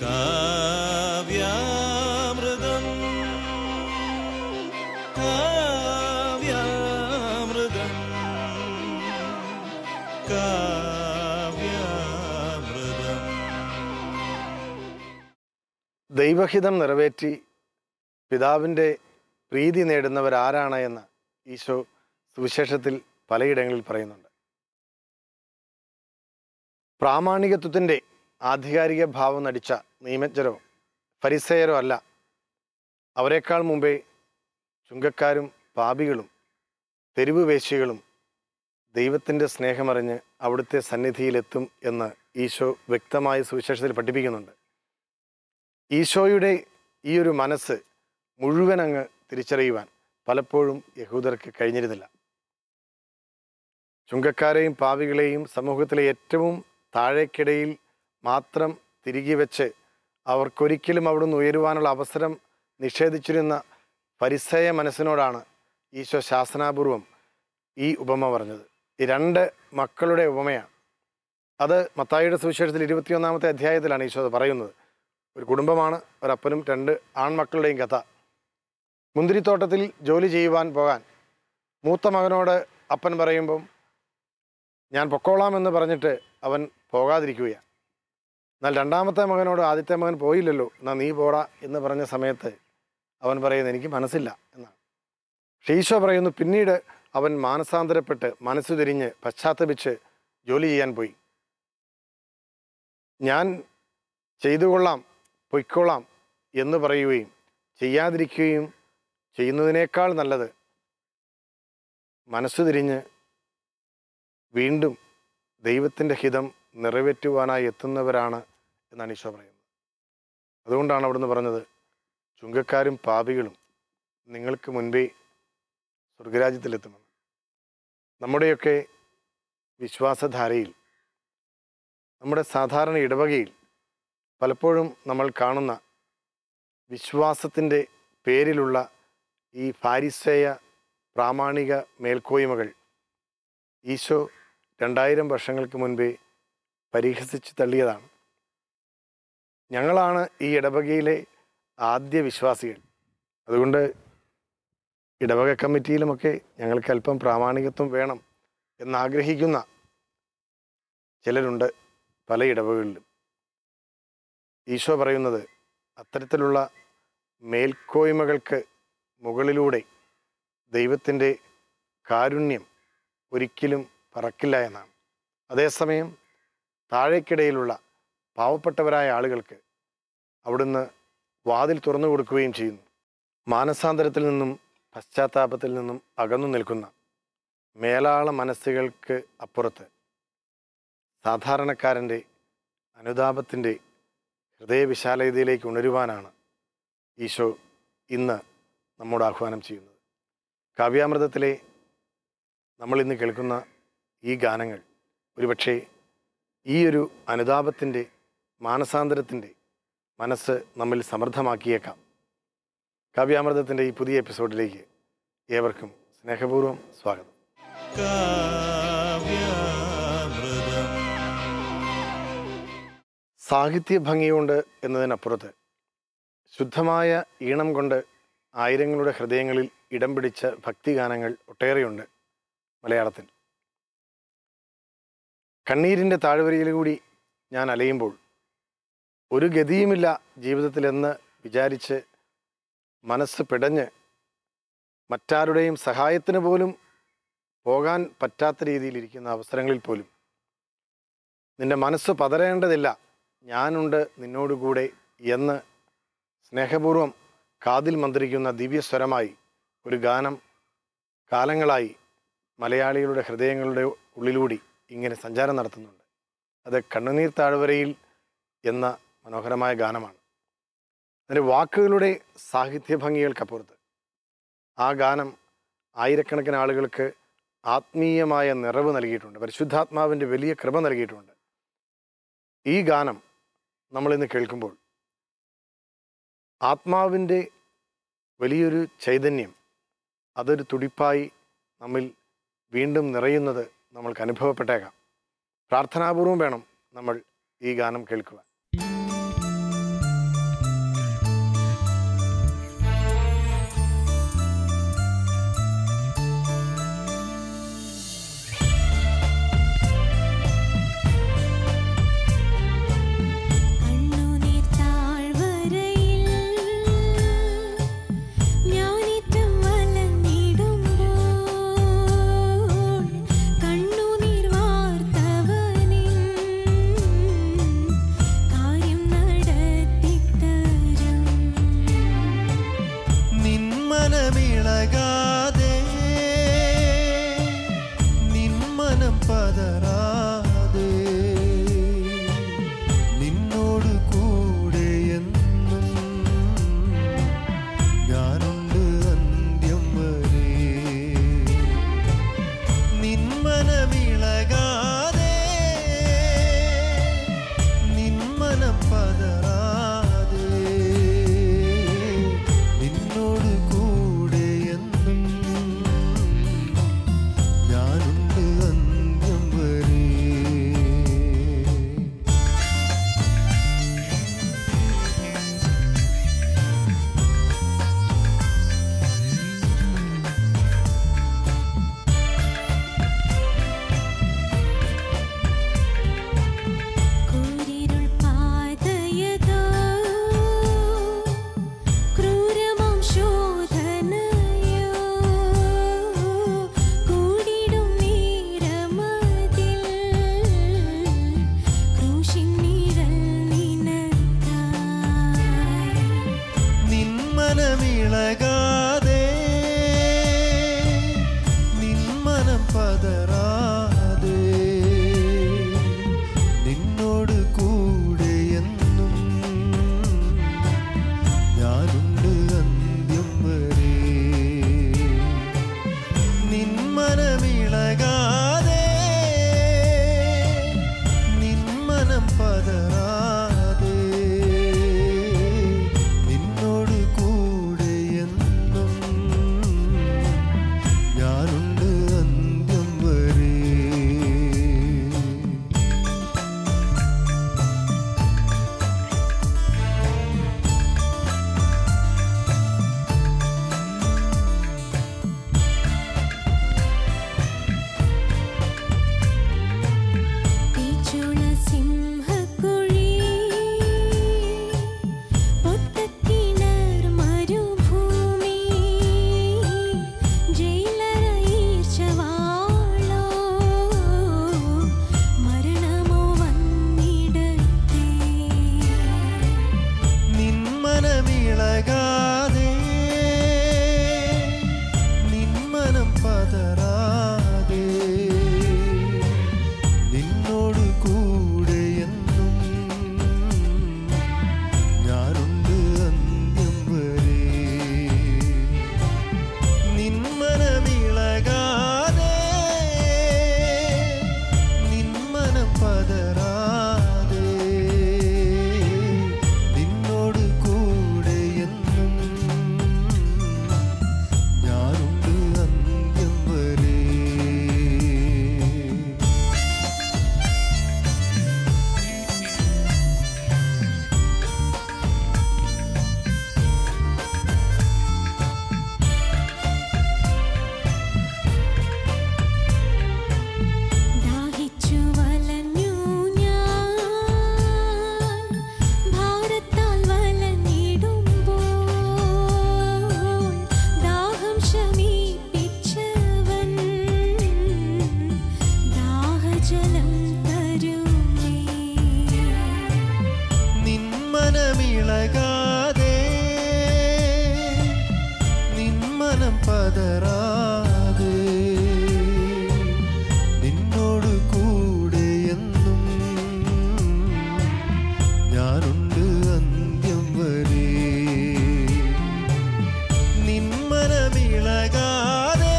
കാവ്യാമൃതം കാവ്യാമൃതം കാവ്യാമൃതം. ദൈവഹിതം നിറവേറ്റി പിതാവിൻ്റെ പ്രീതി നേടുന്നവരാരാണ് എന്ന് ഈശോ സുവിശേഷത്തിൽ പലയിടങ്ങളിൽ പറയുന്നുണ്ട്. പ്രാമാണികത്വത്തിൻ്റെ ആധികാരിക ഭാവം നടിച്ച നിയമജ്ഞരോ ഫരിസേയരോ അല്ല, അവരെക്കാൾ മുമ്പേ ചുങ്കക്കാരും പാപികളും തെരുവ് വേശ്യകളും ദൈവത്തിൻ്റെ സ്നേഹമറിഞ്ഞ് അവിടുത്തെ സന്നിധിയിലെത്തും എന്ന് ഈശോ വ്യക്തമായി സുവിശേഷത്തിൽ പഠിപ്പിക്കുന്നുണ്ട്. ഈശോയുടെ ഈ ഒരു മനസ്സ് മുഴുവൻ അങ്ങ് തിരിച്ചറിയുവാൻ പലപ്പോഴും യഹൂദർക്ക് കഴിഞ്ഞിരുന്നില്ല. ചുങ്കക്കാരെയും പാപികളെയും സമൂഹത്തിലെ ഏറ്റവും താഴേക്കിടയിൽ മാത്രം തിരികെ വെച്ച് അവർക്കൊരിക്കലും അവിടുന്ന് ഉയരുവാനുള്ള അവസരം നിഷേധിച്ചിരുന്ന ഫരിസേയ മനസ്സിനോടാണ് ഈശോ ശാസനാപൂർവം ഈ ഉപമ പറഞ്ഞത്. ഈ രണ്ട് മക്കളുടെ ഉപമയാണ്. അത് മത്തായിയുടെ സുവിശേഷത്തിൽ 21-ാമത്തെ അധ്യായത്തിലാണ് ഈശോ അത് പറയുന്നത്. ഒരു കുടുംബമാണ്, ഒരപ്പനും 2 ആൺമക്കളുടെയും കഥ. മുന്തിരിത്തോട്ടത്തിൽ ജോലി ചെയ്യുവാൻ പോകാൻ മൂത്ത മകനോട് അപ്പൻ പറയുമ്പം ഞാൻ പൊക്കോളാമെന്ന് പറഞ്ഞിട്ട് അവൻ പോകാതിരിക്കുകയാണ്. എന്നാൽ രണ്ടാമത്തെ മകനോട് ആദ്യത്തെ മകൻ പോയില്ലല്ലോ, എന്നാൽ നീ പോടാ എന്ന് പറഞ്ഞ സമയത്ത് അവൻ പറയുന്നത് എനിക്ക് മനസ്സില്ല എന്നാണ്. പക്ഷേ ഈശോ പറയുന്നു പിന്നീട് അവൻ മാനസാന്തരപ്പെട്ട് മനസ്സു തിരിഞ്ഞ് പശ്ചാത്തപിച്ച് ജോലി ചെയ്യാൻ പോയി. ഞാൻ ചെയ്തുകൊള്ളാം പൊയ്ക്കൊള്ളാം എന്ന് പറയുകയും ചെയ്യാതിരിക്കുകയും ചെയ്യുന്നതിനേക്കാൾ നല്ലത് മനസ്സു തിരിഞ്ഞ് വീണ്ടും ദൈവത്തിൻ്റെ ഹിതം നിറവേറ്റുവാനായി എത്തുന്നവരാണ് എന്നാണ് ഈശോ പറയുന്നത്. അതുകൊണ്ടാണ് അവിടുന്ന് പറഞ്ഞത് ചുങ്കക്കാരും പാപികളും നിങ്ങൾക്ക് മുൻപേ സ്വർഗരാജ്യത്തിലെത്തുമെന്ന്. നമ്മുടെയൊക്കെ വിശ്വാസധാരയിൽ, നമ്മുടെ സാധാരണ ഇടവകയിൽ പലപ്പോഴും നമ്മൾ കാണുന്ന വിശ്വാസത്തിൻ്റെ പേരിലുള്ള ഈ ഫാരിസേയ പ്രാമാണിക മേൽക്കോയ്മകൾ ഈശോ 2000 വർഷങ്ങൾക്ക് മുൻപേ പരിഹസിച്ച് തള്ളിയതാണ്. ഞങ്ങളാണ് ഈ ഇടവകയിലെ ആദ്യ വിശ്വാസികൾ. അതുകൊണ്ട് ഇടവക കമ്മിറ്റിയിലുമൊക്കെ ഞങ്ങൾക്ക് അല്പം പ്രാമാണികത്വം വേണം എന്നാഗ്രഹിക്കുന്ന ചിലരുണ്ട് പല ഇടവകളിലും. ഈശോ പറയുന്നത് അത്തരത്തിലുള്ള മേൽക്കോയ്മകൾക്ക് മുകളിലൂടെ ദൈവത്തിൻ്റെ കാരുണ്യം ഒരിക്കലും പറക്കില്ല എന്നാണ്. അതേസമയം താഴേക്കിടയിലുള്ള പാവപ്പെട്ടവരായ ആളുകൾക്ക് അവിടുന്ന് വാതിൽ തുറന്നു കൊടുക്കുകയും ചെയ്യുന്നു. മാനസാന്തരത്തിൽ നിന്നും പശ്ചാത്താപത്തിൽ നിന്നും അകന്നു നിൽക്കുന്ന മേലാള മനസ്സുകൾക്ക് അപ്പുറത്ത് സാധാരണക്കാരൻ്റെ അനുതാപത്തിൻ്റെ ഹൃദയവിശാലതയിലേക്ക് ഉണരുവാനാണ് ഈശോ ഇന്ന് നമ്മോട് ആഹ്വാനം ചെയ്യുന്നത്. കാവ്യാമൃതത്തിലെ നമ്മളിന്ന് കേൾക്കുന്ന ഈ ഗാനങ്ങൾ ഒരുപക്ഷെ ഈ ഒരു അനുതാപത്തിൻ്റെ മാനസാന്തരത്തിൻ്റെ മനസ്സ് നമ്മിൽ സമൃദ്ധമാക്കിയേക്കാം. കാവ്യാമൃതത്തിൻ്റെ ഈ പുതിയ എപ്പിസോഡിലേക്ക് ഏവർക്കും സ്നേഹപൂർവ്വം സ്വാഗതം. സാഹിത്യ ഭംഗിയുണ്ട് എന്നതിനപ്പുറത്ത് ശുദ്ധമായ ഈണം കൊണ്ട് ആയിരങ്ങളുടെ ഹൃദയങ്ങളിൽ ഇടം പിടിച്ച ഭക്തിഗാനങ്ങൾ ഒട്ടേറെയുണ്ട് മലയാളത്തിൽ. കണ്ണീരിൻ്റെ താഴ്വരയിലൂടി ഞാൻ അലയുമ്പോൾ ഒരു ഗതിയുമില്ല ജീവിതത്തിലെന്ന് വിചാരിച്ച് മനസ്സ് പിടഞ്ഞ് മറ്റാരുടെയും സഹായത്തിന് പോലും പോകാൻ പറ്റാത്ത രീതിയിലിരിക്കുന്ന അവസരങ്ങളിൽ പോലും നിൻ്റെ മനസ്സ് പതറേണ്ടതില്ല, ഞാനുണ്ട് നിന്നോടുകൂടെ എന്ന് സ്നേഹപൂർവം കാതിൽ മന്ത്രിക്കുന്ന ദിവ്യസ്വരമായി ഒരു ഗാനം കാലങ്ങളായി മലയാളികളുടെ ഹൃദയങ്ങളുടെ ഉള്ളിലൂടി ഇങ്ങനെ സഞ്ചാരം നടത്തുന്നുണ്ട്. അത് കണ്ണുനീർ താഴ്വരയിൽ എന്ന മനോഹരമായ ഗാനമാണ്. അതിൻ്റെ വാക്കുകളുടെ സാഹിത്യ ഭംഗികൾക്കപ്പുറത്ത് ആ ഗാനം ആയിരക്കണക്കിന് ആളുകൾക്ക് ആത്മീയമായ നിറവ് നൽകിയിട്ടുണ്ട്. പരിശുദ്ധാത്മാവിൻ്റെ വലിയ കൃപ നൽകിയിട്ടുണ്ട്. ഈ ഗാനം നമ്മളിന്ന് കേൾക്കുമ്പോൾ ആത്മാവിൻ്റെ വലിയൊരു ചൈതന്യം അതൊരു തുടിപ്പായി നമ്മിൽ വീണ്ടും നിറയുന്നത് നമ്മൾക്ക് അനുഭവപ്പെട്ടേക്കാം. പ്രാർത്ഥനാപൂർവം വേണം നമ്മൾ ഈ ഗാനം കേൾക്കുവാൻ. മനമിളകാതെ നിൻ മനം പതറാതെ നിന്നോട് കൂടെ എന്നും ഞാനുണ്ട് അന്ത്യം വരെ. നിൻ മനമിളകാതെ നിൻ മനം പതറാതെ നിന്നോട് കൂടെ എന്നും ഞാനുണ്ട് അന്ത്യം വരെ. മനമിളകാതെ നിൻ മനം പതറാതെ നിന്നോട് കൂടെ എന്നും ഞാനുണ്ട് അന്ത്യം വരെ. നിൻ മനമിളകാതെ നിൻ മനം പതറാതെ നിന്നോട് കൂടെ എന്നും ഞാനുണ്ട് അന്ത്യം വരെ. ദാഹിച്ചു വലഞ്ഞു ഞാൻ ഭാരത്താൽ വലഞ്ഞിടുമ്പോൾ ദാഹം ശമിപ്പിച്ചവൻ ദാഹജലം തരുമേ. നിൻ മനമിളകാതെ നിൻ മനം പതറാതെ നിന്നോട് കൂടെ എന്നും ഞാനുണ്ട് അന്ത്യം വരെ. നിൻ മനമിളകാതെ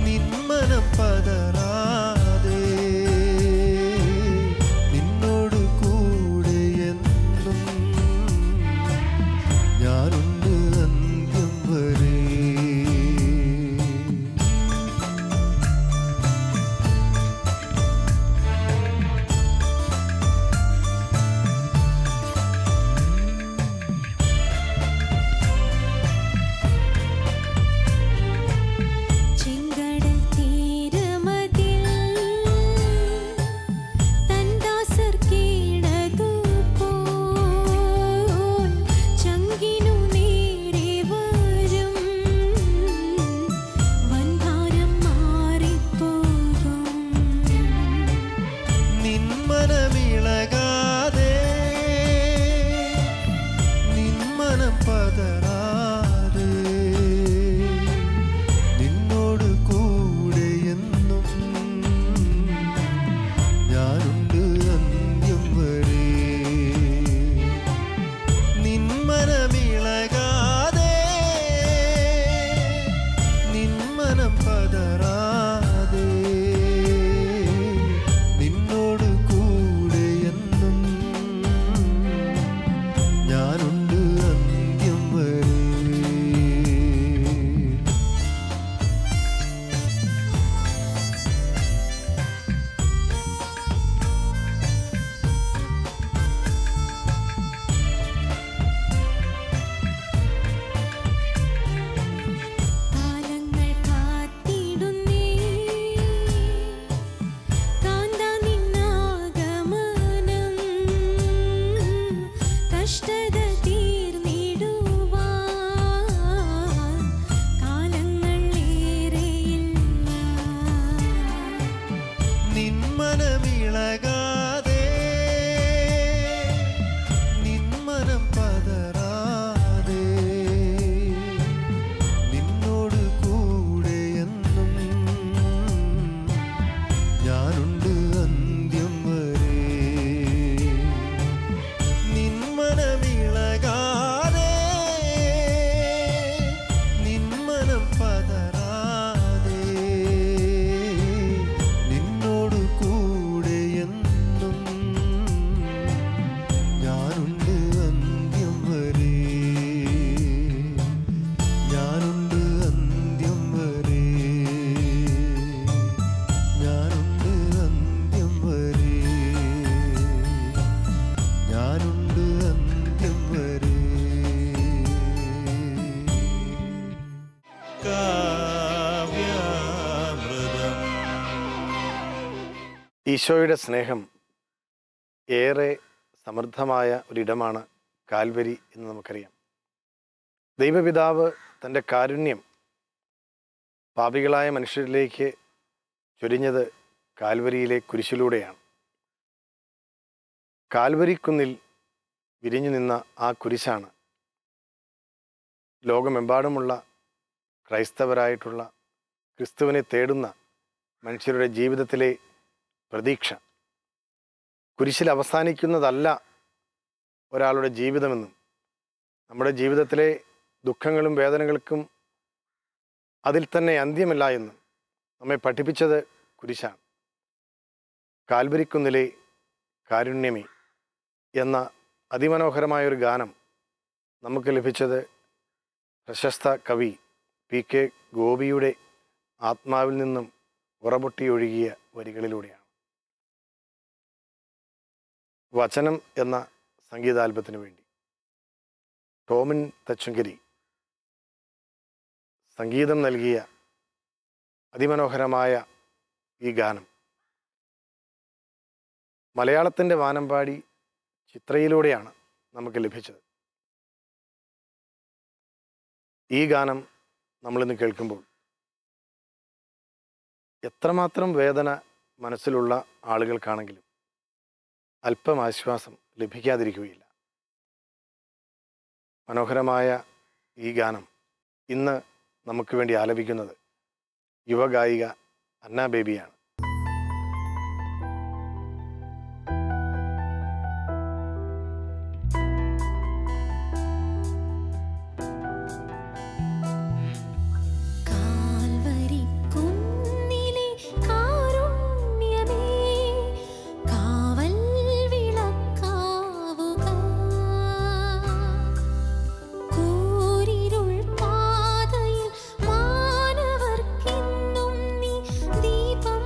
നിൻ മനം പതറാതെ നിന്നോട് കൂടെ എന്നും ഞാനുണ്ട് അന്ത്യം വരെ. ഈശോയുടെ സ്നേഹം ഏറെ സമൃദ്ധമായ ഒരിടമാണ് കാൽവരി എന്ന് നമുക്കറിയാം. ദൈവപിതാവ് തൻ്റെ കാരുണ്യം പാപികളായ മനുഷ്യരിലേക്ക് ചൊരിഞ്ഞത് കാൽവരിയിലെ കുരിശിലൂടെയാണ്. കാൽവരിക്കുന്നിൽ വിരിഞ്ഞു നിന്ന ആ കുരിശാണ് ലോകമെമ്പാടുമുള്ള ക്രൈസ്തവരായിട്ടുള്ള ക്രിസ്തുവിനെ തേടുന്ന മനുഷ്യരുടെ ജീവിതത്തിലെ പ്രതീക്ഷ. കുരിശിൽ അവസാനിക്കുന്നതല്ല ഒരാളുടെ ജീവിതമെന്നും നമ്മുടെ ജീവിതത്തിലെ ദുഃഖങ്ങളും വേദനകൾക്കും അതിൽ തന്നെ അന്ത്യമില്ല എന്നും നമ്മെ പഠിപ്പിച്ചത് കുരിശാണ്. കാൽവരിക്കുന്നിലെ കാരുണ്യമേ എന്ന അതിമനോഹരമായൊരു ഗാനം നമുക്ക് ലഭിച്ചത് പ്രശസ്ത കവി PK ഗോപിയുടെ ആത്മാവിൽ നിന്നും ഉറപൊട്ടിയൊഴുകിയ വരികളിലൂടെയാണ്. വചനം എന്ന സംഗീതാൽബത്തിന് വേണ്ടി ടോമിൻ തച്ചുങ്കരി സംഗീതം നൽകിയ അതിമനോഹരമായ ഈ ഗാനം മലയാളത്തിൻ്റെ വാനമ്പാടി ചിത്രയിലൂടെയാണ് നമുക്ക് ലഭിച്ചത്. ഈ ഗാനം നമ്മളിന്ന് കേൾക്കുമ്പോൾ എത്രമാത്രം വേദന മനസ്സിലുള്ള ആളുകൾക്കാണെങ്കിലും അല്പം ആശ്വാസം ലഭിക്കാതിരിക്കുകയില്ല. മനോഹരമായ ഈ ഗാനം ഇന്ന് നമുക്ക് വേണ്ടി ആലപിക്കുന്നത് യുവഗായിക അന്ന ബേബിയാണ്. ദീപം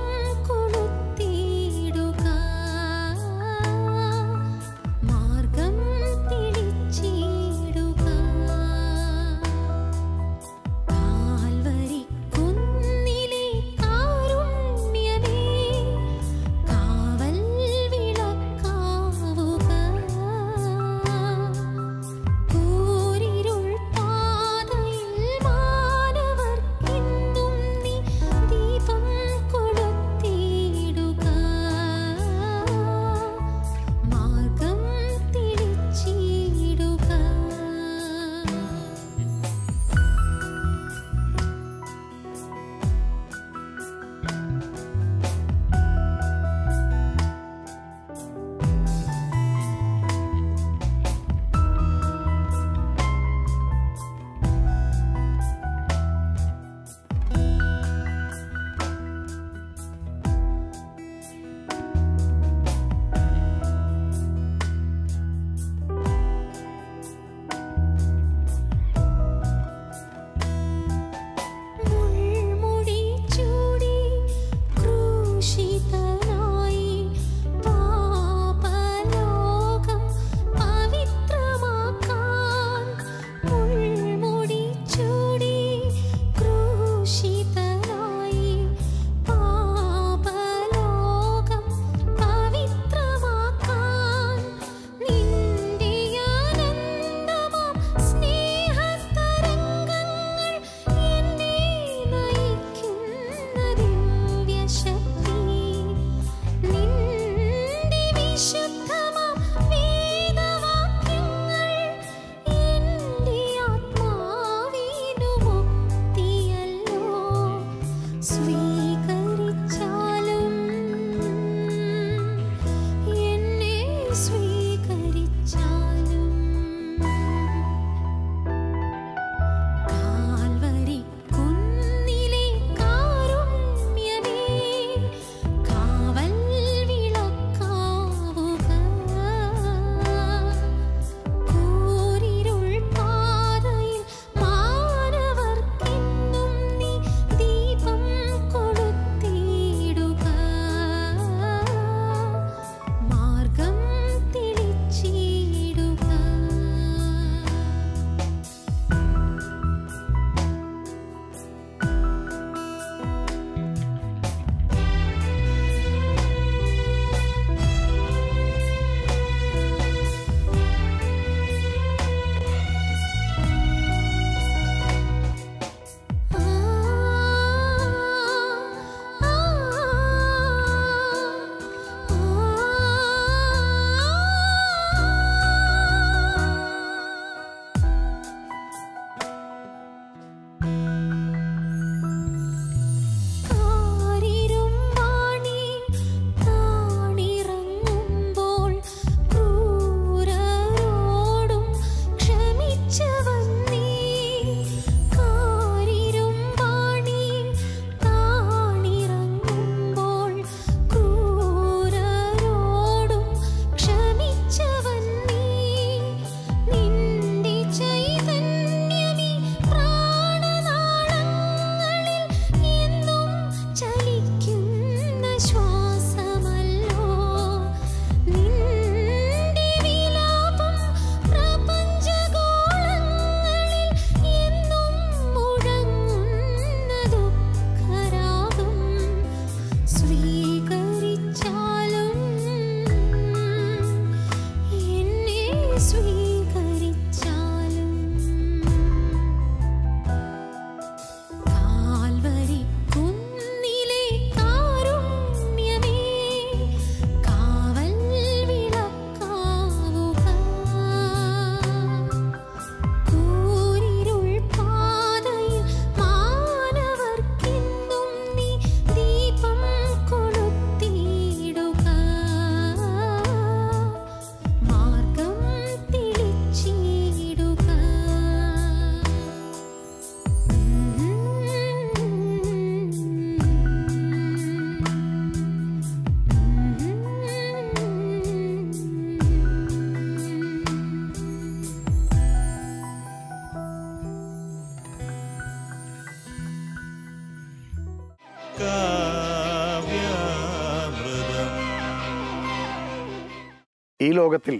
ലോകത്തിൽ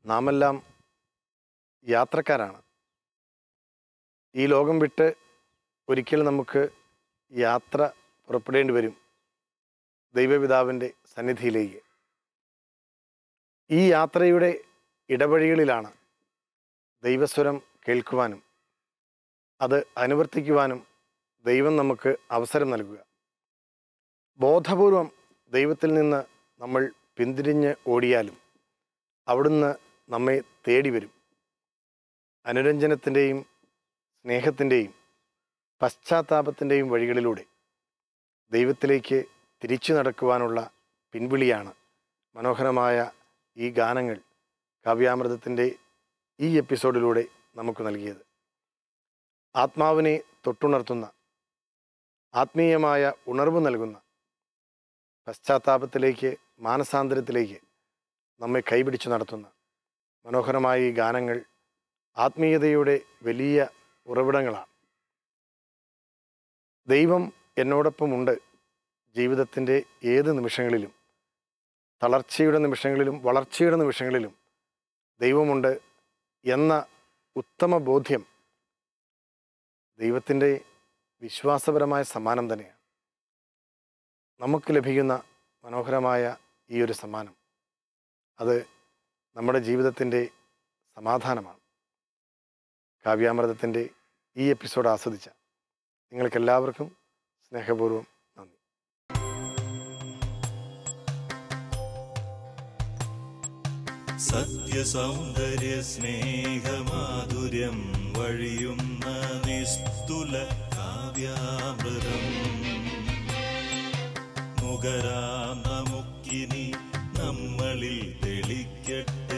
നാമെല്ലാം യാത്രക്കാരാണ്. ഈ ലോകം വിട്ട് ഒരിക്കൽ നമുക്ക് യാത്ര പുറപ്പെടേണ്ടി വരും ദൈവപിതാവിൻ്റെ സന്നിധിയിലേക്ക്. ഈ യാത്രയുടെ ഇടവഴികളിലാണ് ദൈവസ്വരം കേൾക്കുവാനും അത് അനുവർത്തിക്കുവാനും ദൈവം നമുക്ക് അവസരം നൽകുക. ബോധപൂർവം ദൈവത്തിൽ നിന്ന് നമ്മൾ പിന്തിരിഞ്ഞ് ഓടിയാലും അവിടുന്ന് നമ്മെ തേടി വരും. അനുരഞ്ജനത്തിൻ്റെയും സ്നേഹത്തിൻ്റെയും പശ്ചാത്താപത്തിൻ്റെയും വഴികളിലൂടെ ദൈവത്തിലേക്ക് തിരിച്ചു നടക്കുവാനുള്ള പിൻവിളിയാണ് മനോഹരമായ ഈ ഗാനങ്ങൾ കാവ്യാമൃതത്തിൻ്റെ ഈ എപ്പിസോഡിലൂടെ നമുക്ക് നൽകിയത്. ആത്മാവിനെ തൊട്ടുണർത്തുന്ന, ആത്മീയമായ ഉണർവ് നൽകുന്ന, പശ്ചാത്താപത്തിലേക്ക്, മാനസാന്തരത്തിലേക്ക് നമ്മെ കൈപിടിച്ചു നടത്തുന്ന മനോഹരമായ ഈ ഗാനങ്ങൾ ആത്മീയതയുടെ വലിയ ഉറവിടങ്ങളാണ്. ദൈവം എന്നോടൊപ്പമുണ്ട്. ജീവിതത്തിൻ്റെ ഏത് നിമിഷങ്ങളിലും, തളർച്ചയുടെ നിമിഷങ്ങളിലും വളർച്ചയുടെ നിമിഷങ്ങളിലും ദൈവമുണ്ട് എന്ന ഉത്തമ ബോധ്യം ദൈവത്തിൻ്റെ വിശ്വാസപരമായ സമ്മാനം തന്നെയാണ്. നമുക്ക് ലഭിക്കുന്ന മനോഹരമായ ഈ ഒരു സമ്മാനം, അത് നമ്മുടെ ജീവിതത്തിൻ്റെ സമാധാനമാണ്. കാവ്യാമൃതത്തിൻ്റെ ഈ എപ്പിസോഡ് ആസ്വദിച്ച നിങ്ങൾക്കെല്ലാവർക്കും സ്നേഹപൂർവ്വം നന്ദി. സത്യസൗന്ദര്യ സ്നേഹമാധുര്യം വഴിയുന്ന നിസ്തുല കാവ്യാമൃതം നുകരാം നമുക്കിനി നമ്മളിൽ തെളിക്കട്ടെ